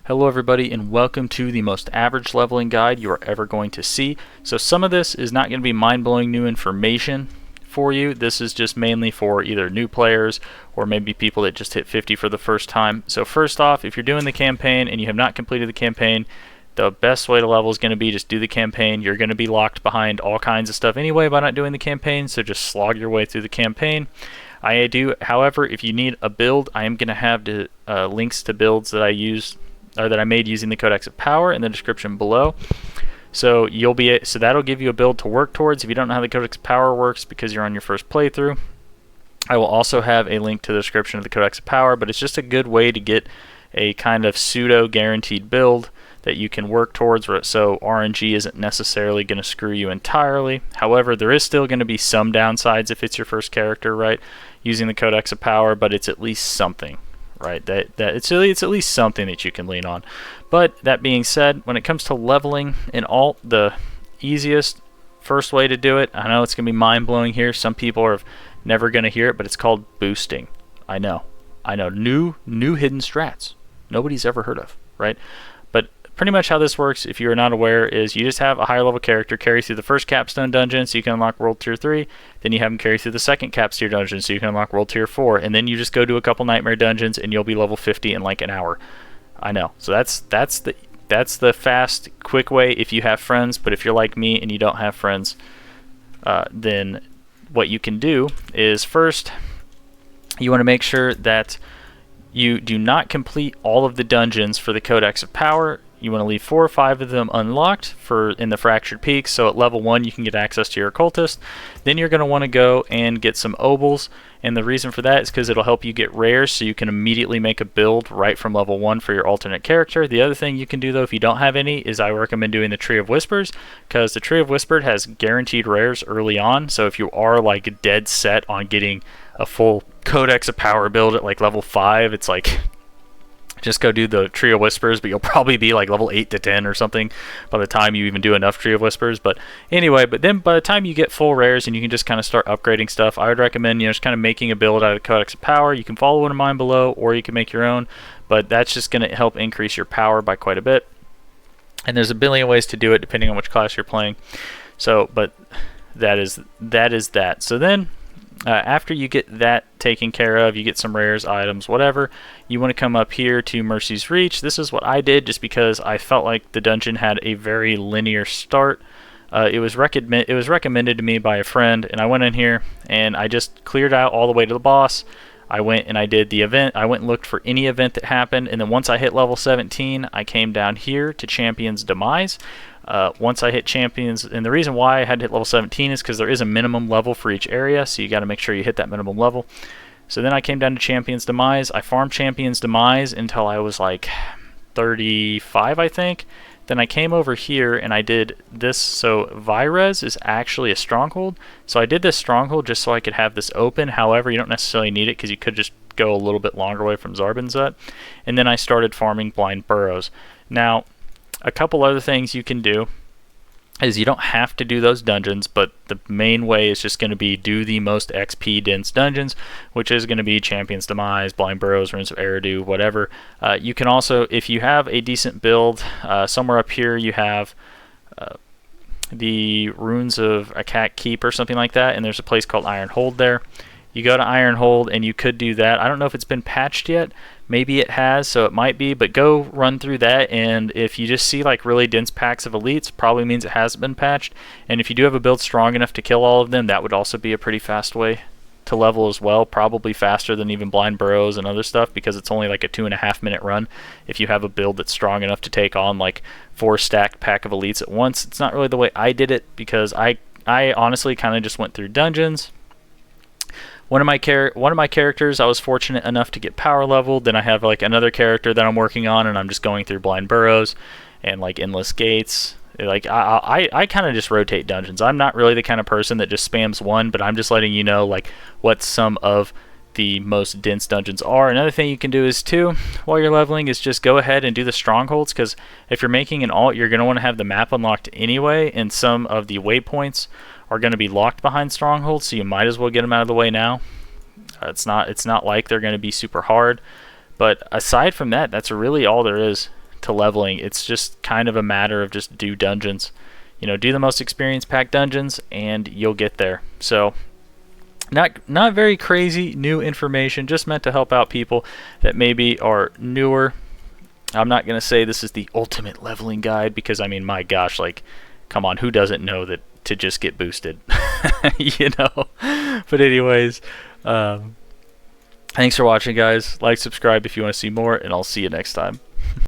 Hello everybody and welcome to the most average leveling guide you are ever going to see. So some of this is not going to be mind-blowing new information for you. This is just mainly for either new players or maybe people that just hit 50 for the first time. So first off, if you're doing the campaign and you have not completed the campaign, the best way to level is going to be just do the campaign. You're going to be locked behind all kinds of stuff anyway by not doing the campaign, so just slog your way through the campaign. However, if you need a build, I am going to have links to builds that I use or that I made using the Codex of Power in the description below. So that'll give you a build to work towards if you don't know how the Codex of Power works because you're on your first playthrough. I will also have a link to the description of the Codex of Power, but it's just a good way to get a kind of pseudo guaranteed build that you can work towards, so RNG isn't necessarily going to screw you entirely. However, there is still going to be some downsides if it's your first character, right, using the Codex of Power, but it's at least something, right? It's at least something that you can lean on. But that being said, when it comes to leveling in alt, the easiest first way to do it, I know it's going to be mind-blowing here. Some people are never going to hear it, but it's called boosting. I know. New hidden strats nobody's ever heard of, right? But pretty much how this works, if you're not aware, is you just have a higher level character carry through the first capstone dungeon so you can unlock world tier 3, then you have them carry through the second caps tier dungeon so you can unlock world tier 4, and then you just go do a couple nightmare dungeons and you'll be level 50 in like an hour. I know. So that's the fast, quick way if you have friends, but if you're like me and you don't have friends, then what you can do is first you want to make sure that you do not complete all of the dungeons for the Codex of Power. You want to leave 4 or 5 of them unlocked in the Fractured Peaks, so at level 1 you can get access to your occultist. Then you're going to want to go and get some obols, and the reason for that is because it'll help you get rares so you can immediately make a build right from level 1 for your alternate character. The other thing you can do though if you don't have any is I recommend doing the Tree of Whispers, because the Tree of Whispers has guaranteed rares early on, so if you are like dead set on getting a full Codex of Power build at like level 5, it's like just go do the Tree of Whispers, but you'll probably be like level 8 to 10 or something by the time you even do enough Tree of Whispers. But anyway, then by the time you get full rares and you can just kind of start upgrading stuff, I would recommend just kind of making a build out of Codex of Power. You can follow one of mine below, or you can make your own, but that's just going to help increase your power by quite a bit. And there's a billion ways to do it depending on which class you're playing. So, but that is that. So then, after you get that taken care of, you get some rares, items, whatever, you want to come up here to Mercy's Reach. This is what I did just because I felt like the dungeon had a very linear start. It was recommended to me by a friend, and I went in here and I just cleared out all the way to the boss. I went and I did the event. I went and looked for any event that happened, and then once I hit level 17, I came down here to Champion's Demise. Once I hit Champions, and the reason why I had to hit level 17 is because there is a minimum level for each area, so you got to make sure you hit that minimum level. So then I came down to Champion's Demise. I farmed Champion's Demise until I was like 35, I think. Then I came over here and I did this. So Virez is actually a stronghold. So I did this stronghold just so I could have this open. However, you don't necessarily need it because you could just go a little bit longer away from Zarbinzut. And then I started farming Blind Burrows. Now, a couple other things you can do is you don't have to do those dungeons, but the main way is just going to be do the most XP dense dungeons, which is going to be Champion's Demise, Blind Burrows, Runes of Eridu, whatever. You can also, if you have a decent build, somewhere up here you have the Runes of Akak Keep or something like that, and there's a place called Iron Hold there. You go to Iron Hold and you could do that. I don't know if it's been patched yet. Maybe it has, so it might be, but go run through that, and if you just see like really dense packs of elites, probably means it hasn't been patched. And if you do have a build strong enough to kill all of them, that would also be a pretty fast way to level as well, probably faster than even Blind Burrows and other stuff, because it's only like a 2.5 minute run if you have a build that's strong enough to take on like 4 stacked pack of elites at once. It's not really the way I did it, because I honestly kind of just went through dungeons. One of my characters, I was fortunate enough to get power leveled. Then I have like another character that I'm working on, and I'm just going through Blind Burrows and like Endless Gates. Like I kind of just rotate dungeons. I'm not really the kind of person that just spams one, but I'm just letting you know like what some of the most dense dungeons are. Another thing you can do is too, while you're leveling, is just go ahead and do the strongholds, because if you're making an alt, you're going to want to have the map unlocked anyway, and some of the waypoints are going to be locked behind strongholds, so you might as well get them out of the way now. It's not like they're going to be super hard, but aside from that, that's really all there is to leveling. It's just kind of a matter of just do dungeons. You know, do the most experience packed dungeons and you'll get there. So not very crazy new information, just meant to help out people that maybe are newer. I'm not going to say this is the ultimate leveling guide because, I mean, my gosh, like, come on, who doesn't know that to just get boosted? You know? But anyways, thanks for watching, guys. Like, subscribe if you want to see more, and I'll see you next time.